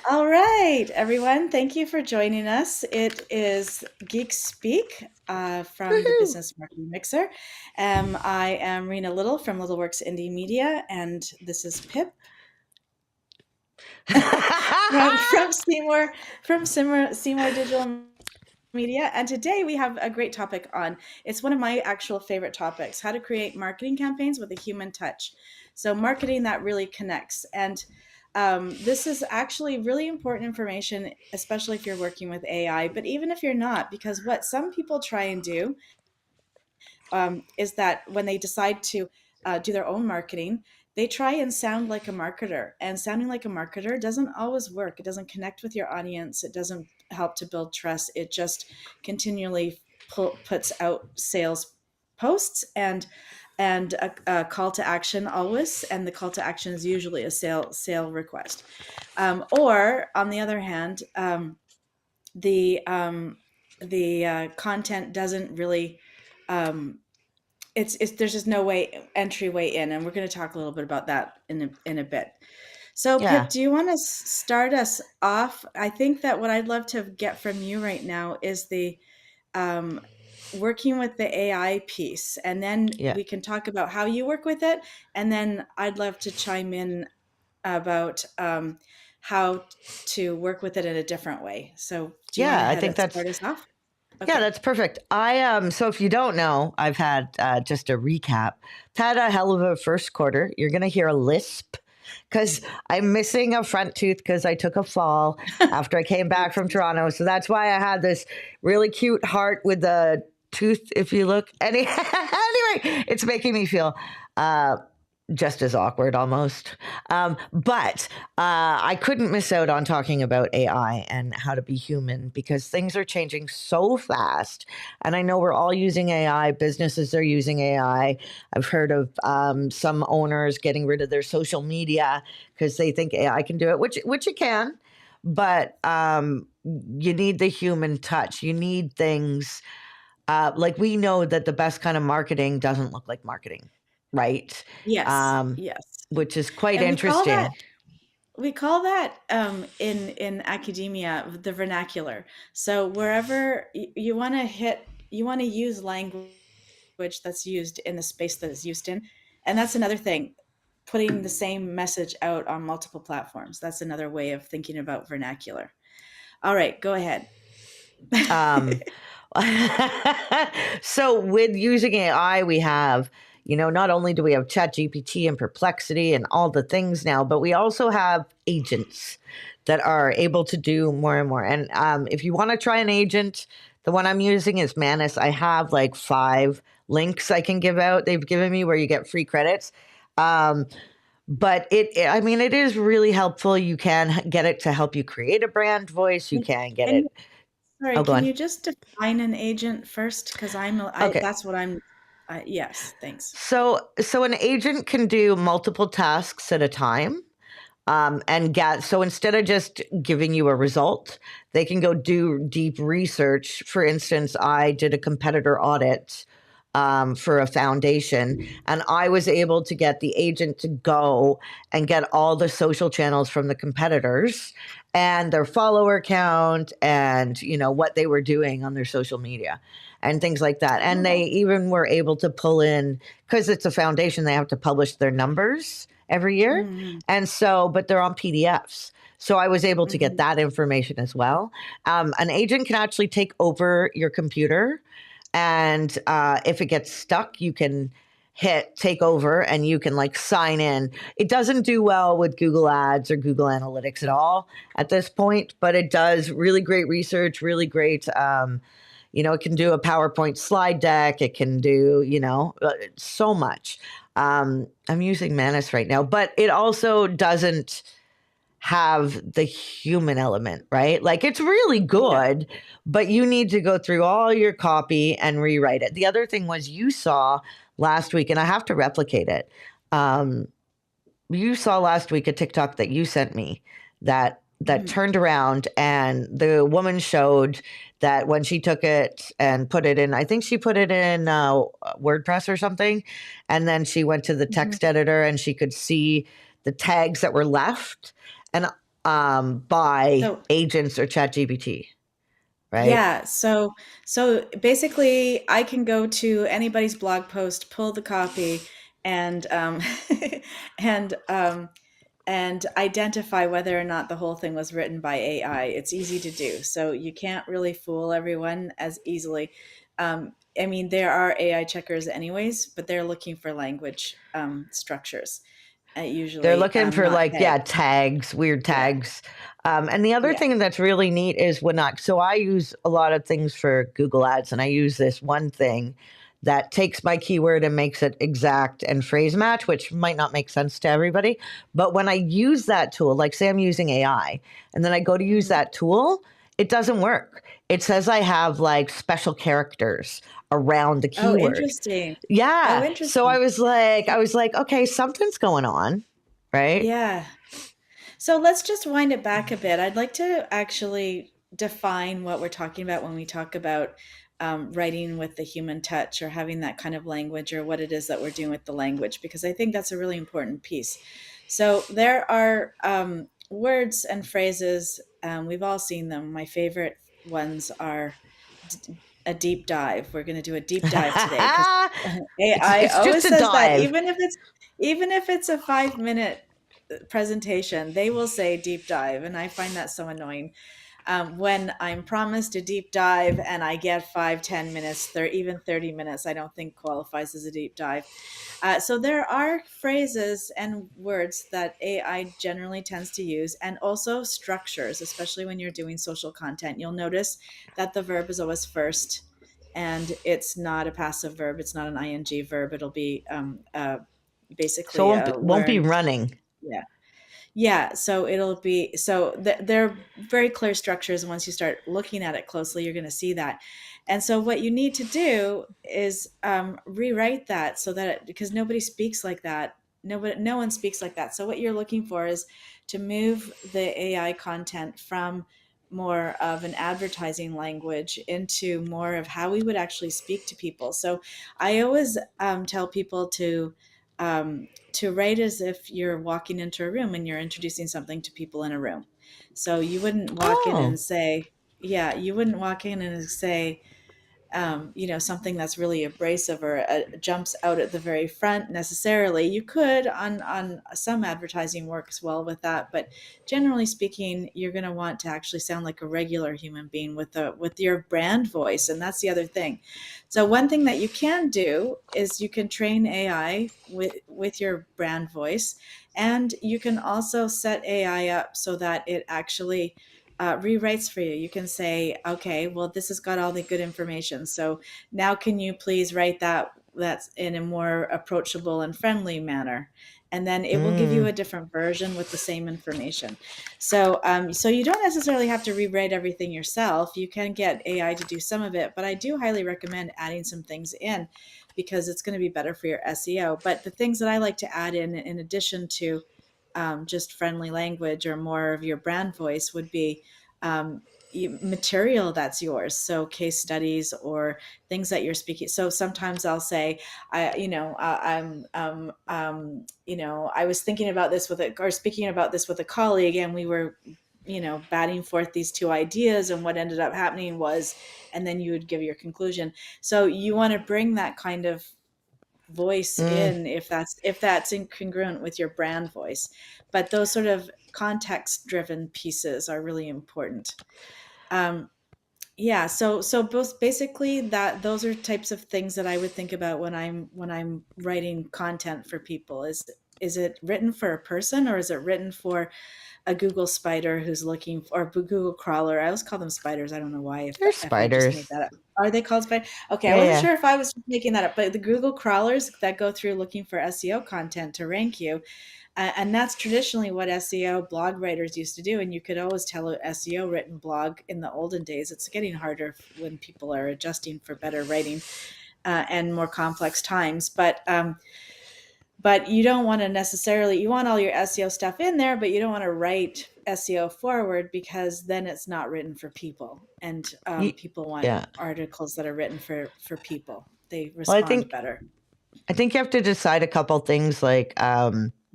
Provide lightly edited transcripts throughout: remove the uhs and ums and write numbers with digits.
All right, everyone. Thank you for joining us. It is Geekspeak from the Woohoo. Business Marketing Mixer. I am Rena Little from Littleworks Indie Media, and this is Pip from Seymour Digital Media. And today we have a great topic on. It's one of my actual favorite topics: how to create marketing campaigns with a human touch. So marketing that really connects. And this is actually really important information, especially if you're working with AI, but even if you're not, because what some people try and do is that when they decide to do their own marketing, they try and sound like a marketer. And sounding like a marketer doesn't always work. It doesn't connect with your audience. It doesn't help to build trust. It just continually puts out sales posts and a call to action always. And the call to action is usually a sale request. Or on the other hand, the content doesn't really it's there's just no entryway in, and we're going to talk a little bit about that in a bit. So Yeah. Pip, do you want to start us off? I think that what I'd love to get from you right now is the um, working with the AI piece, and then Yeah. we can talk about how you work with it, and then I'd love to chime in about how to work with it in a different way. So do you want to Yeah. I head think it that's, start us off? yeah, Okay. that's perfect. So if you don't know, I've had just a recap. I've had a hell of a first quarter. You're going to hear a lisp because I'm missing a front tooth because I took a fall after I came back Makes from sense. Toronto. So that's why I had this really cute heart with the tooth, if you look. Anyway, it's making me feel uh, just as awkward almost. But I couldn't miss out on talking about AI and how to be human because things are changing so fast. And I know we're all using AI, businesses are using AI. I've heard of some owners getting rid of their social media because they think AI can do it, which it can. But you need the human touch. You need things like we know that the best kind of marketing doesn't look like marketing, right? Yes, Um, yes. which is quite And interesting. we call that in academia the vernacular. So wherever you want to hit, you want to use language that's used in the space that it's used in, and that's another thing. Putting the same message out on multiple platforms. That's another way of thinking about vernacular. All right, go ahead. Um, so with using AI, we have, not only do we have ChatGPT and Perplexity and all the things now, but we also have agents that are able to do more and more. And if you want to try an agent, the one I'm using is Manus. I have like 5 links I can give out. They've given me where you get free credits. Um, but I mean, it is really helpful. You can get it to help you create a brand voice. You can get And it. sorry, Oh, go can on. you just define an agent first? Because Okay. that's what I'm. Yes, thanks. So an agent can do multiple tasks at a time. And get so instead of just giving you a result, they can go do deep research. For instance, I did a competitor audit for a foundation, and I was able to get the agent to go and get all the social channels from the competitors and their follower count and what they were doing on their social media and things like that. And they Oh. even were able to pull in, because it's a foundation, they have to publish their numbers every year. Mm-hmm. And so, but they're on PDFs. So I was able to get Mm-hmm. that information as well. An agent can actually take over your computer. And if it gets stuck, you can hit take over and you can like sign in. It doesn't do well with Google Ads or Google Analytics at all at this point, but it does really great research, really great. It can do a PowerPoint slide deck. It can do, so much. I'm using Manus right now, but it also doesn't have the human element, right? Like it's really Yeah. good, but you need to go through all your copy and rewrite it. The other thing was you saw last week, and I have to replicate it. Um, you saw last week a TikTok that you sent me that Mhm. turned around and the woman showed that when she took it and put it in, I think she put it in WordPress or something, and then she went to the Mhm. text editor and she could see the tags that were left. And by So agents or ChatGPT, right? yeah, so basically, I can go to anybody's blog post, pull the copy, and and um, and identify whether or not the whole thing was written by AI. It's easy to do, so you can't really fool everyone as easily. I mean, there are AI checkers anyways, but they're looking for language structures, They're usually, looking for not like, yeah, tags. tags, weird Yeah, tags. And the other yeah. thing that's really neat is so I use a lot of things for Google Ads, and I use this one thing that takes my keyword and makes it exact and phrase match, which might not make sense to everybody. But when I use that tool, like say I'm using AI, and then I go to use Hmm. that tool, it doesn't work. It says I have like special characters around the Oh, keyword. interesting. Oh, Yeah. So interesting. I was like, okay, something's going on, right? Yeah. So let's just wind it back a bit. I'd like to actually define what we're talking about when we talk about writing with the human touch or having that kind of language or what it is that we're doing with the language, because I think that's a really important piece. So there are words and phrases, we've all seen them. My favorite ones are a deep dive. We're going to do a deep dive today because AI It's just always a says that, dive. even if it's a 5 minute presentation, they will say deep dive, and I find that so annoying. When I'm promised a deep dive and I get 5, 10 minutes, even 30 minutes, I don't think qualifies as a deep dive. So there are phrases and words that AI generally tends to use, and also structures, especially when you're doing social content. You'll notice that the verb is always first, and it's not a passive verb. It's not an ing verb. It'll be So basically a won't be learned. running. Yeah. Yeah, so it'll be they're very clear structures. Once you start looking at it closely, you're going to see that. And so what you need to do is rewrite that so that because nobody speaks like that. No one speaks like that. So what you're looking for is to move the AI content from more of an advertising language into more of how we would actually speak to people. So I always tell people to write as if you're walking into a room and you're introducing something to people in a room. So you wouldn't walk in Oh. and say, yeah, you wouldn't walk in and say, something that's really abrasive or jumps out at the very front necessarily. You could on some advertising works well with that, but generally speaking, you're going to want to actually sound like a regular human being with your brand voice, and that's the other thing. So one thing that you can do is you can train AI with your brand voice, and you can also set AI up so that it actually rewrites for you. You can say, okay, well, this has got all the good information. So now can you please write that's in a more approachable and friendly manner? And then it will give you Mm. a different version with the same information. So you don't necessarily have to rewrite everything yourself. You can get AI to do some of it, but I do highly recommend adding some things in because it's going to be better for your SEO. But the things that I like to add in addition to just friendly language or more of your brand voice would be um, material that's yours. So case studies or things that you're speaking. So sometimes I'll say, I was thinking about this or speaking about this with a colleague, and we were, batting forth these two ideas, and what ended up happening was, and then you would give your conclusion. So you want to bring that kind of voice Mm. in if that's incongruent with your brand voice, but those sort of context driven pieces are really important. um, yeah, so both basically that those are types of things that I would think about when I'm writing content for people. Is it written for a person, or is it written for a Google spider who's looking for, or Google crawler? I always call them spiders. I don't know why, There's if I just made spiders. that up. Are they called spiders? Okay, I Yeah, wasn't yeah. sure if I was just making that up, but the Google crawlers that go through looking for SEO content to rank you, and that's traditionally what SEO blog writers used to do. And you could always tell an SEO written blog in the olden days. It's getting harder when people are adjusting for better writing and more complex times. But you don't want to necessarily, you want all your SEO stuff in there, but you don't want to write SEO forward, because then it's not written for people, and Ye- people want Yeah. articles that are written for people. They Well, respond better. I think you have to decide a couple things like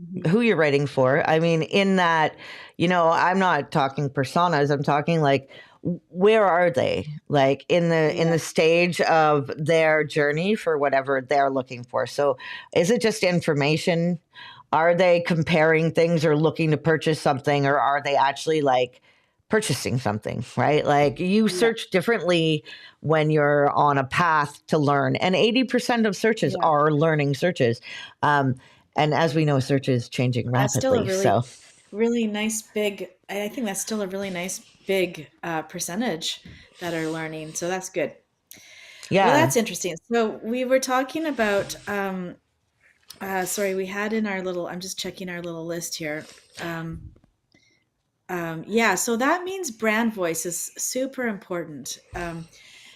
Mhm. who you're writing for. I mean, in that, I'm not talking personas. I'm talking like, where are they? Like in Yeah. the stage of their journey for whatever they're looking for. So, is it just information? Are they comparing things or looking to purchase something, or are they actually like purchasing something, right? Like you Yeah. search differently when you're on a path to learn, and 80% of searches Yeah. are learning searches. Um, and as we know, search is changing That's still a rapidly. really, So, really nice big, I think that's still a really nice big percentage that are learning. So that's good. Well, yeah. that's interesting. So we were talking about, sorry, we had in our little, I'm just checking our little list here. Yeah, so that means brand voice is super important.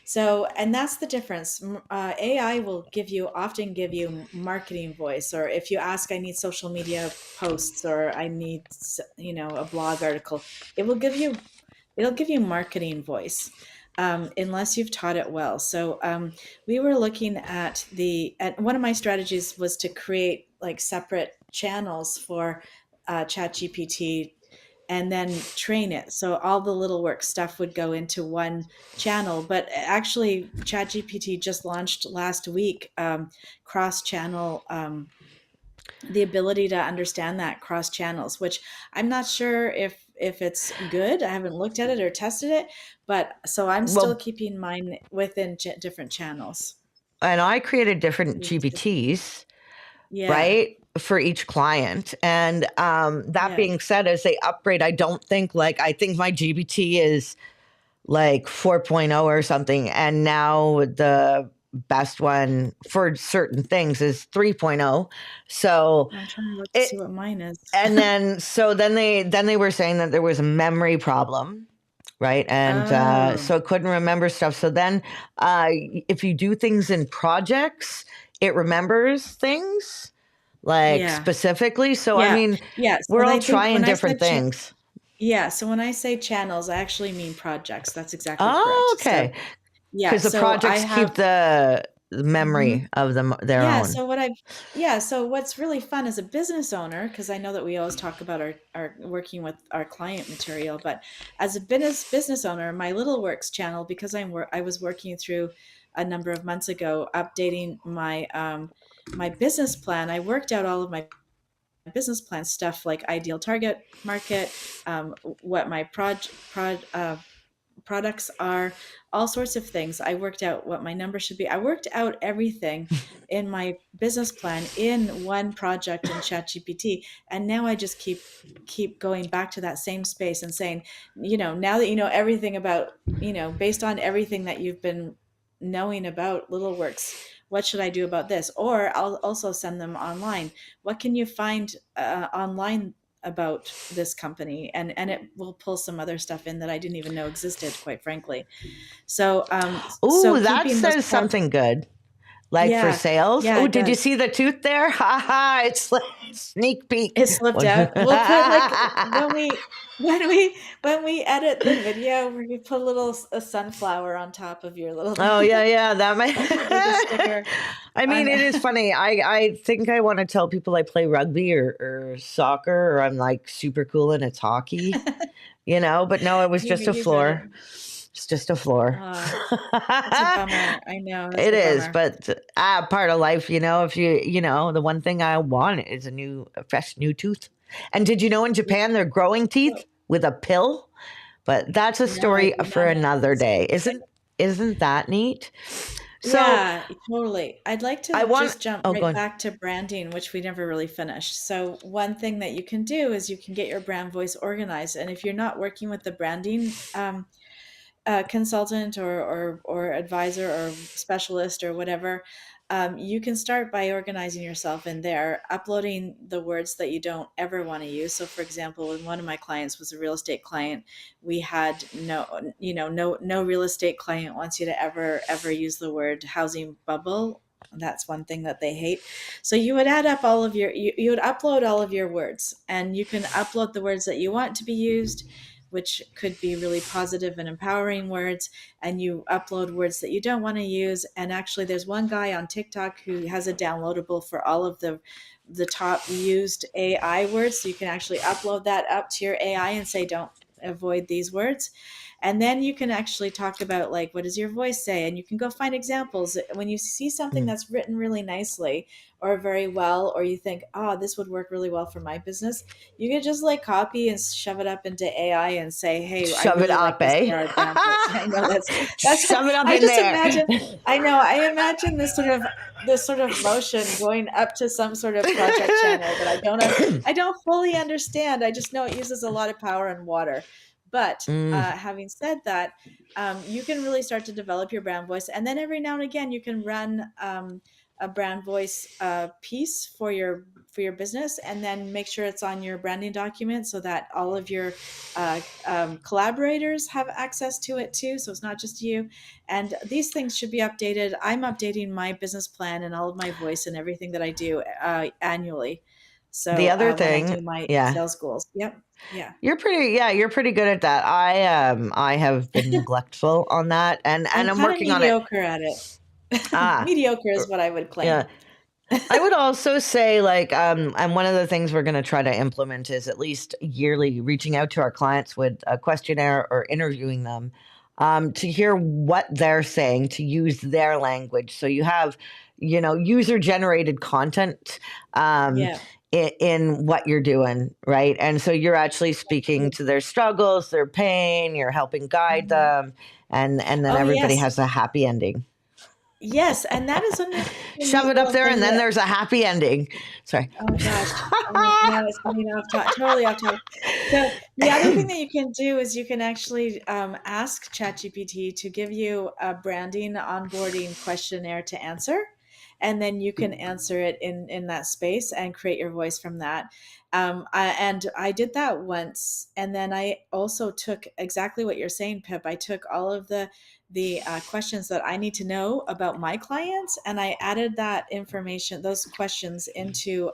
So, and that's the difference. AI will often give you marketing voice, or if you ask, I need social media posts, or I need, a blog article, it will give you, it'll give you marketing voice, unless you've taught it well. So, we were looking at at one of my strategies was to create like separate channels for ChatGPT and then train it. So all the little work stuff would go into one channel. But actually, ChatGPT just launched last week, cross channel, the ability to understand that cross channels, which I'm not sure if it's good. I haven't looked at it or tested it, but so I'm still Well, keeping mine within different channels. and I created different GPTs, Yeah. right, for each client. And that Yes. being said, as they upgrade, I think my GPT is like 4.0 or something. And now the best one for certain things is 3.0. So I'm trying to look to it, see what mine is. and then they were saying that there was a memory problem, right? And Oh, so it couldn't remember stuff. So then if you do things in projects, it remembers things like yeah. specifically. So I Yeah. mean, Yes. we're And all I think trying when I different said things. yeah, so when I say channels, I actually mean projects. That's exactly Oh, correct. So, okay. yeah, Because the so I projects have keep the mhm. memory of them their Yeah, own. so yeah, so what's really fun as a business owner, because I know that we always talk about our working with our client material, but as a business owner, my Little Works channel, because I was working through a number of months ago, updating my business plan. I worked out all of my business plan stuff like ideal target market, what my products are, all sorts of things. I worked out what my number should be. I worked out everything in my business plan in one project in ChatGPT, and now I just keep going back to that same space and saying, now that you know everything about, based on everything that you've been knowing about Little Works, what should I do about this? Or I'll also send them online. What can you find online about this company? And it will pull some other stuff in that I didn't even know existed, quite frankly. So so Ooh, that keeping those says something good. Like for yeah, sales. yeah, Oh, it did you does. see the tooth there? Ha ha! It's like sneak peek. It slipped out. We'll put like when we edit the video, we put a sunflower on top of your little Oh yeah, yeah. That might. like a sticker I mean, on. it is funny. I think I want to tell people I play rugby or soccer, or I'm like super cool and it's hockey. But no, it was just a You got it. floor. It's just a floor. Oh, that's a bummer. I know, that's It a is, bummer. but part of life, if the one thing I want is a fresh new tooth. And did you know in Japan they're growing teeth with a pill? But that's a No, I story did for not know another this. day. Isn't that neat? So Yeah, totally. I'd like I to want. just jump Oh, go right on. back to branding, which we never really finished. So, one thing that you can do is you can get your brand voice organized. And if you're not working with the branding consultant or advisor or specialist or whatever, you can start by organizing yourself in there, uploading the words that you don't ever want to use. So, for example, when one of my clients was a real estate client, we had no real estate client wants you to ever use the word housing bubble. That's one thing that they hate. So you would add up you would upload all of your words, and you can upload the words that you want to be used which could be really positive and empowering words, and you upload words that you don't want to use. And actually, there's one guy on TikTok who has a downloadable for all of the top used AI words. So you can actually upload that up to your AI and say, don't avoid these words. And then you can actually talk about, like, what does your voice say? And you can go find examples. When you see something that's written really nicely or very well, or you think, oh, this would work really well for my business, you can just like copy and shove it up into AI and say, hey, I Shove it really like up, this eh? for our brand voice. I know that's Shove it up I in just there. imagine, I imagine this sort of motion going up to some sort of project channel that I don't fully understand. I just know it uses a lot of power and water. But Mm. having said that, you can really start to develop your brand voice, and then every now and again you can run a brand voice piece for your business, and then make sure it's on your branding document so that all of your collaborators have access to it too. So it's not just you. And these things should be updated. I'm updating my business plan and all of my voice and everything that I do annually. The So other when I thing, do my yeah, sales goals, yep, yeah. you're pretty good at that. I have been neglectful on that, and I'm I'm kind of working on it. mediocre at it. Ah, Mediocre is what I would claim. yeah. I would also say, like, and one of the things we're going to try to implement is at least yearly reaching out to our clients with a questionnaire or interviewing them, to hear what they're saying, to use their language. So you have, user generated content, um, Yeah. in what you're doing, right? And so you're actually speaking to their struggles, their pain, you're helping guide Mhm. them, and then Oh, everybody yes. has a happy ending. Yes, and that is another Shove neat it up little there, and thing then that, there's a happy ending. Sorry. oh gosh, now it's getting off topic, totally off topic. So the other thing that you can do is you can actually ask ChatGPT to give you a branding onboarding questionnaire to answer, and then you can answer it in that space and create your voice from that. And I did that once, and then I also took exactly what you're saying, Pip. I took all of the questions that I need to know about my clients, and I added that information, those questions, into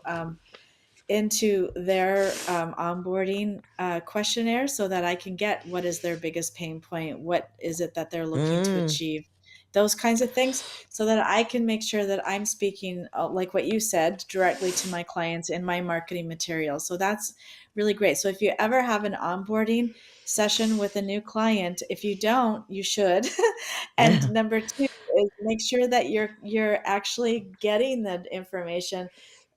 their onboarding questionnaire, so that I can get what is their biggest pain point, what is it that they're looking to Mm. achieve, those kinds of things, so that I can make sure that I'm speaking, like what you said, directly to my clients in my marketing material. So that's really great. So if you ever have an onboarding session with a new client, if you don't, you should. And number two is make sure that you're actually getting the information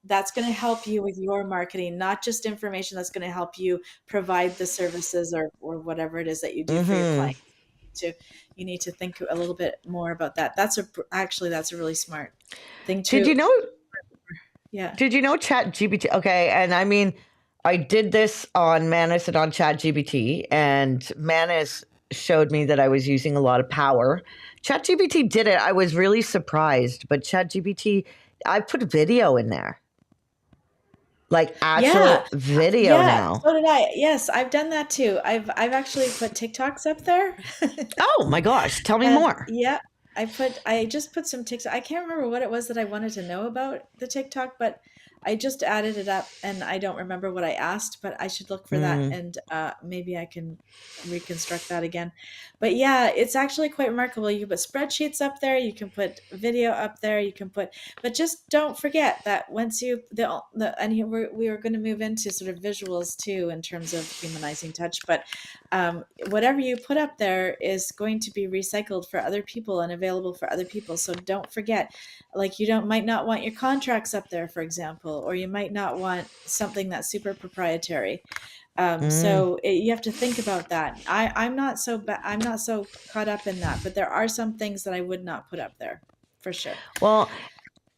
that's going to help you with your marketing, not just information that's going to help you provide the services or whatever it is that you do for your Hmm. clients. To You need to think a little bit more about that. That's a really smart thing Did to. you know? Yeah. Did you know Chat GPT? Okay, and I mean, I did this on Manus and on Chat GPT, and Manus showed me that I was using a lot of power. Chat GPT did it. I was really surprised, but Chat GPT, I put video in there, like Yeah. actual video Yeah, now. so did I. Yes, I've done that too. I've actually put TikToks up there. Oh my gosh, tell me And more. yeah, I just put some TikTok. I can't remember what it was that I wanted to know about the TikTok, but I just added it up, and I don't remember what I asked, but I should look for that, Mm. and maybe I can reconstruct that again. But yeah, it's actually quite remarkable. You can put spreadsheets up there, you can put video up there, you can put, but just don't forget that once you the and here we are going to move into sort of visuals too in terms of humanizing touch, but whatever you put up there is going to be recycled for other people and available for other people. So don't forget, like, you don't might not want your contracts up there, for example, or you might not want something that's super proprietary. Mm. You have to think about that. I'm not so caught up in that, but there are some things that I would not put up there for sure. Well,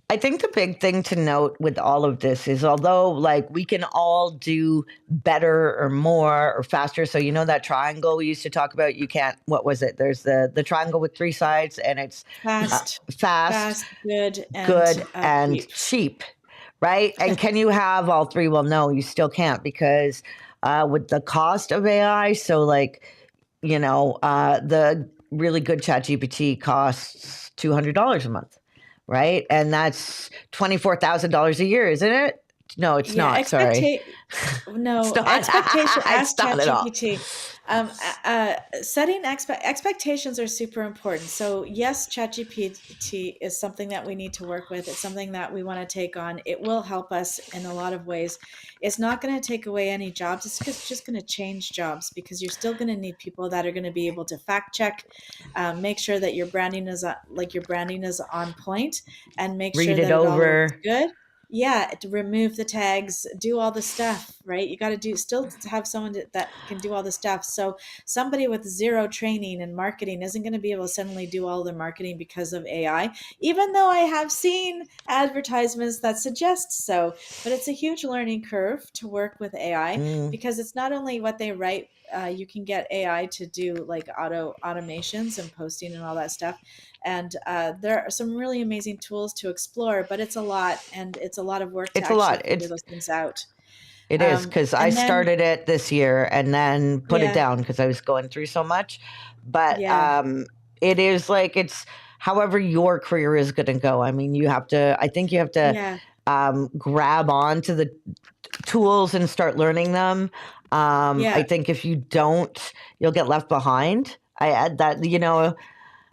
I think the big thing to note with all of this is, although like we can all do better or more or faster. So you know that triangle we used to talk about. You can't. What was it? There's the triangle with three sides, and it's uh, Fast, fast, fast, good, and good, and cheap. cheap, right? And can you have all three? Well, no, you still can't, because with the cost of AI. So like, the really good Chat GPT costs $200 a month, right? And that's $24,000 a year, isn't it? No, it's Yeah, not. Sorry. It's no, not. expectation, It's ask not at all. ChatGPT. Setting expectations are super important. So yes, ChatGPT is something that we need to work with. It's something that we want to take on. It will help us in a lot of ways. It's not going to take away any jobs. It's just going to change jobs because you're still going to need people that are going to be able to fact check, make sure that your branding is your branding is on point, and make Read sure it that it all looks over. good. Yeah, to remove the tags, do all the stuff, right? You got to do still have someone that can do all the stuff. So somebody with zero training in marketing isn't going to be able to suddenly do all their marketing because of AI, even though I have seen advertisements that suggest so. But it's a huge learning curve to work with AI Mm, because it's not only what they write. You can get AI to do like automations and posting and all that stuff, and there are some really amazing tools to explore, but it's a lot, and it's a lot of work to it's a actually lot. figure those things out. It is because I And then, started it this year and then put it yeah, down because I was going through so much. But yeah, it is like it's however your career is going to go. I mean, you have to. I think you have to yeah, grab on to the tools and start learning them. I yeah, think if you don't, you'll get left behind. I add that.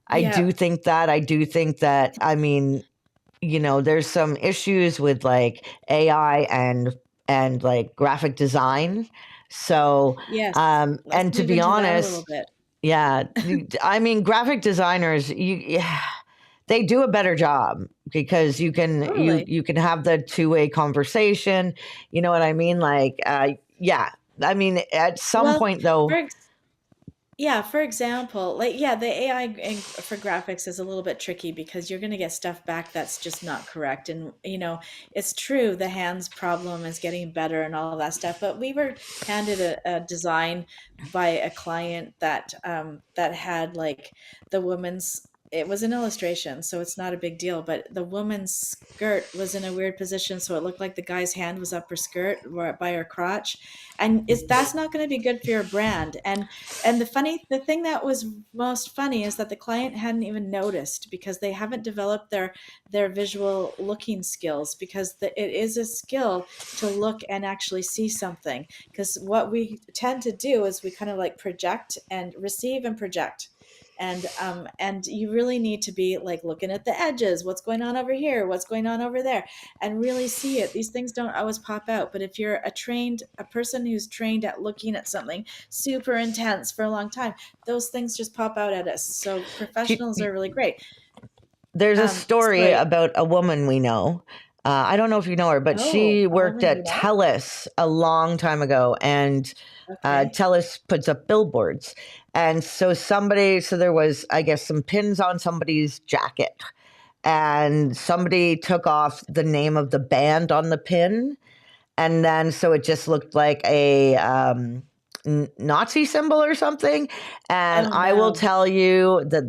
I yeah, do think that. I do think that. I mean, there's some issues with like AI and like graphic design. So, yes. Let's and to move be into that a little honest, bit. yeah, I mean, graphic designers, yeah, they do a better job because you can you Totally. you can have the two-way conversation. You know what I mean? Like, yeah. I mean, at some Well, point though, for yeah, for example, like yeah, the AI for graphics is a little bit tricky because you're going to get stuff back that's just not correct. And it's true the hands problem is getting better and all of that stuff. But we were handed a design by a client that had like the woman's. It was an illustration, so it's not a big deal. But the woman's skirt was in a weird position, so it looked like the guy's hand was up her skirt or by her crotch, and that's not going to be good for your brand. And the thing that was most funny is that the client hadn't even noticed because they haven't developed their visual looking skills, because it is a skill to look and actually see something. Because what we tend to do is we kind of like project and receive and project. And you really need to be like looking at the edges, what's going on over here, what's going on over there, and really see it. These things don't always pop out, but if you're a person who's trained at looking at something super intense for a long time, those things just pop out at us. So professionals are really great. there's a story Sorry. about a woman we know. I don't know if you know her, but Oh, she a worked woman we at know. TELUS a long time ago, and Okay. TELUS puts up billboards. And so there was, I guess, some pins on somebody's jacket, and somebody took off the name of the band on the pin, and then so it just looked like a Nazi symbol or something. And Oh I will no. tell you that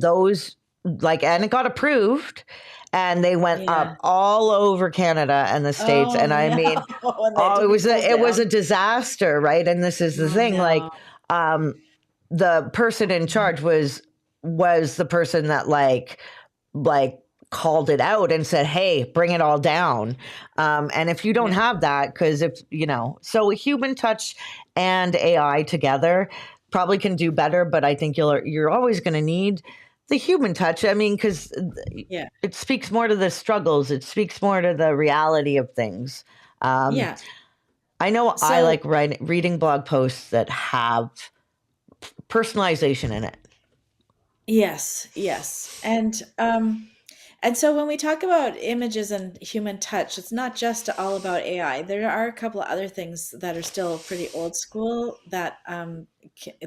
those like, and it got approved, and they went Yeah. up all over Canada and the states. Oh And I no. mean, And that oh, didn't pull it was a down. disaster, right? And this is the Oh thing, like, no. um, the person in charge was the person that like called it out and said, "Hey, bring it all down." And if you don't Yeah. have that, because if so human touch and AI together probably can do better, but I think you're always going to need the human touch. I mean, because Yeah. it speaks more to the struggles. It speaks more to the reality of things. Um, Yeah. I know I like So reading blog posts that have personalization in it. yes, yes. And so when we talk about images and human touch, it's not just all about AI. There are a couple of other things that are still pretty old school that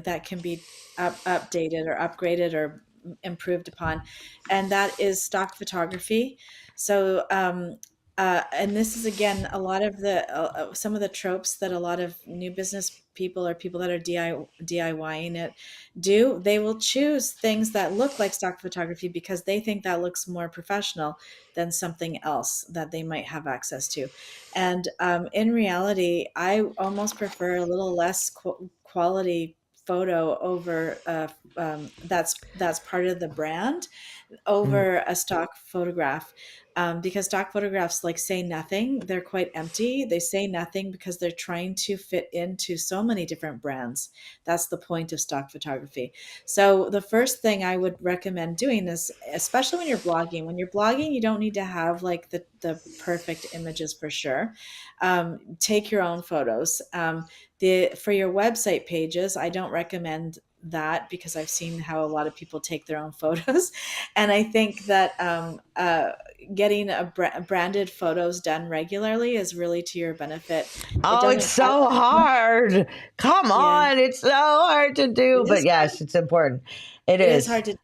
that can be updated or upgraded or improved upon, and that is stock photography. So and this is again a lot of the some of the tropes that a lot of new business people or people that are DIYing it do. They will choose things that look like stock photography because they think that looks more professional than something else that they might have access to. And in reality, I almost prefer a little less quality photo over that's part of the brand Mm. over a stock photograph. because stock photographs like say nothing. They're quite empty. They say nothing because they're trying to fit into so many different brands. That's the point of stock photography. So the first thing I would recommend doing is, especially when you're blogging, you don't need to have like the perfect images for sure. Take your own photos. The For your website pages, I don't recommend that because I've seen how a lot of people take their own photos, and I think that getting branded photos done regularly is really to your benefit. It Oh, it's doesn't, I so don't, hard. Come yeah, on. It's so hard to do. it But is hard. yes, it's important. It It is is. hard to,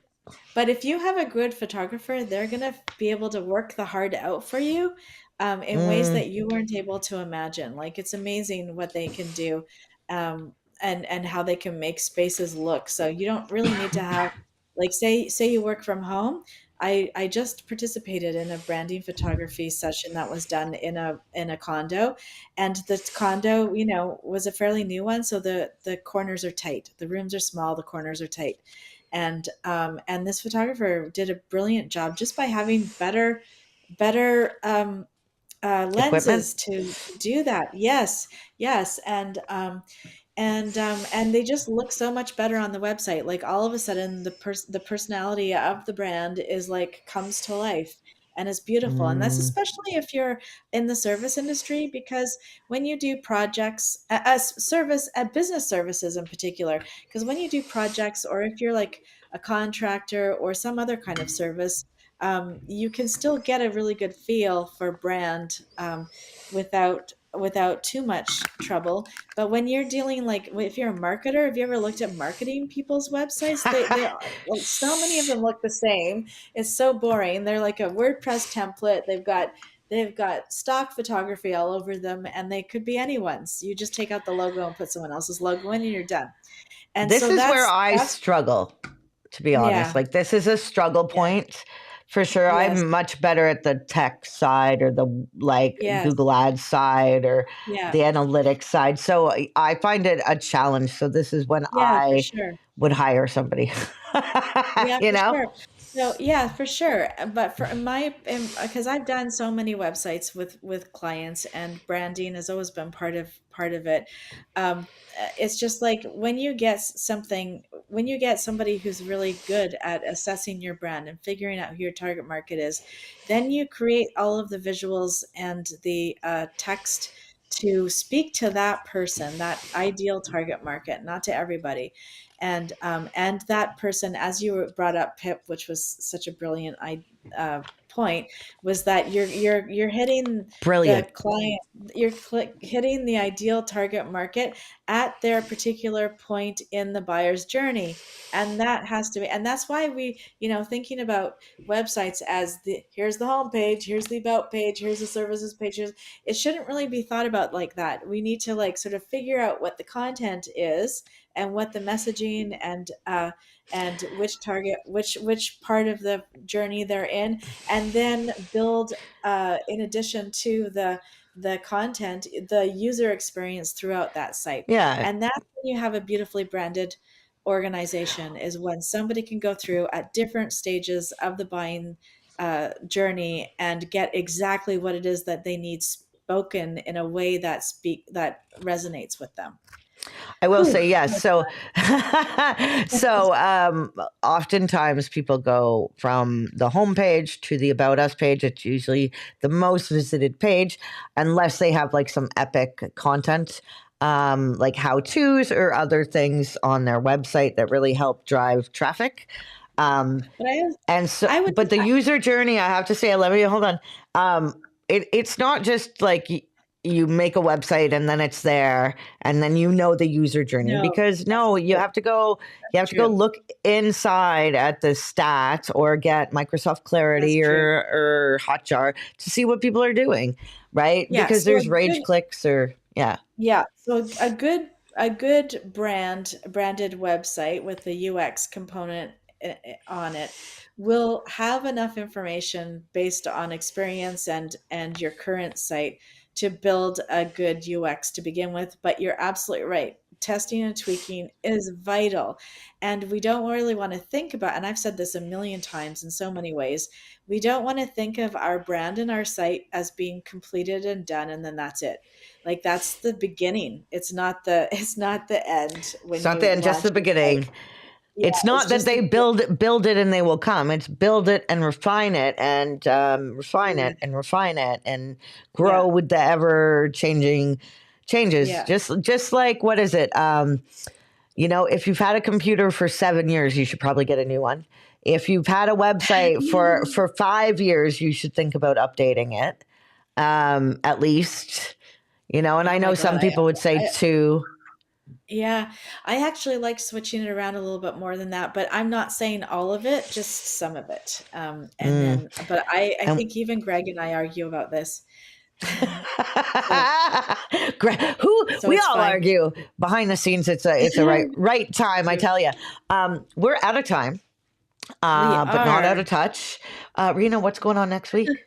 but if you have a good photographer, they're going to be able to work the hard out for you in ways Mm, that you weren't able to imagine. Like it's amazing what they can do, and how they can make spaces look. So you don't really need to have, like, say you work from home. I just participated in a branding photography session that was done in a condo, and the condo, was a fairly new one, so the corners are tight, the rooms are small, the corners are tight, and this photographer did a brilliant job just by having better equipment. lenses to do that. Yes, yes, and they just look so much better on the website. Like all of a sudden, the personality of the brand is like comes to life and is beautiful. And that's Mm, especially if you're in the service industry, because when you do projects, business services in particular, because when you do projects, or if you're like a contractor or some other kind of service, you can still get a really good feel for brand, without too much trouble. But when you're dealing, like, if you're a marketer, have you ever looked at marketing people's websites? They are like, so many of them look the same. It's so boring. They're like a WordPress template. They've got stock photography all over them, and they could be anyone's. You just take out the logo and put someone else's logo in, and you're done. And this so is where I that's struggle, to be honest. yeah, Like, this is a struggle yeah, point for sure. yes, I'm much better at the tech side or the like yes, Google Ads side or yeah, the analytics side. So I find it a challenge. So this is when yeah, for I sure. would hire somebody, Yeah, you for know? sure. So yeah, for sure. But for my, because I've done so many websites with clients, and branding has always been part of it. It's just like when you get somebody who's really good at assessing your brand and figuring out who your target market is, then you create all of the visuals and the text to speak to that person, that ideal target market, not to everybody. And that person, as you brought up, Pip, which was such a brilliant point, was that you're hitting the Brilliant. client, hitting the ideal target market at their particular point in the buyer's journey. And that has to be, and that's why we, thinking about websites as here's the home page, here's the about page, here's the services page, it shouldn't really be thought about like that. We need to like sort of figure out what the content is, and what the messaging, and which part of the journey they're in, and then build, in addition to the content, the user experience throughout that site. Yeah. And that's when you have a beautifully branded organization, is when somebody can go through at different stages of the buying journey and get exactly what it is that they need spoken in a way that resonates with them. I will Whew. say yes. So, oftentimes people go from the homepage to the About Us page. It's usually the most visited page, unless they have like some epic content, like how tos or other things on their website that really help drive traffic. Um, But and so, I would, but the user journey, I have to say, let me hold on. It's not just like you make a website and then it's there and then you know the user journey, no, because that's no, you true. have to go, you That's have to go true. look inside at the stats or get Microsoft That's Clarity true. or Hotjar to see what people are doing, right? Yeah. Because So a there's rage good, clicks or yeah. yeah. So a good branded website with the UX component on it will have enough information based on experience and your current site to build a good UX to begin with. But you're absolutely right. testing and tweaking is vital. And we don't really want to think about, and I've said this a million times in so many ways, we don't want to think of our brand and our site as being completed and done and then that's it. Like that's the beginning. It's not the end It's when not the you end, just launch the your site. beginning. Yeah, It's it's not that just the they beginning. build it and they will come. It's build it and refine it and refine Mm, it and refine it and yeah, grow with the ever changing changes. yeah. Just like what is it? If you've had a computer for 7 years, you should probably get a new one. If you've had a website Yeah. for 5 years, you should think about updating it at least. And Oh I my know God. some people would say I two. Yeah, I actually like switching it around a little bit more than that, but I'm not saying all of it, just some of it. And Mm, then, but I and think even Greg and I argue about this. So, so We it's all fine. argue behind the scenes. It's a right time. I True. tell you, we're out of time, We but not out are. of touch. Rena, what's going on next week?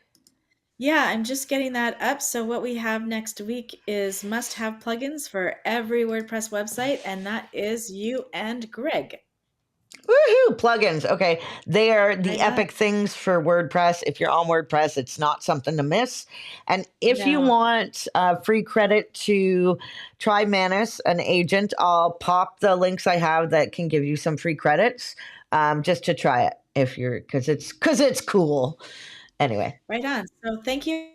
Yeah, I'm just getting that up. So what we have next week is must-have plugins for every WordPress website, and that is you and Greg. Woohoo! Plugins. Okay. They are the Right on. epic things for WordPress. If you're on WordPress, it's not something to miss. And if you No, want free credit to try Manus, an agent, I'll pop the links I have that can give you some free credits just to try it because it's cool. Anyway. right on. So thank you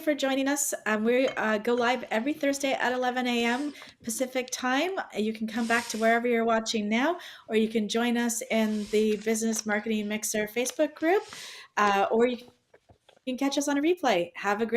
for joining us. We go live every Thursday at 11 a.m. Pacific time. You can come back to wherever you're watching now, or you can join us in the Business Marketing Mixer Facebook group, or you can catch us on a replay. Have a great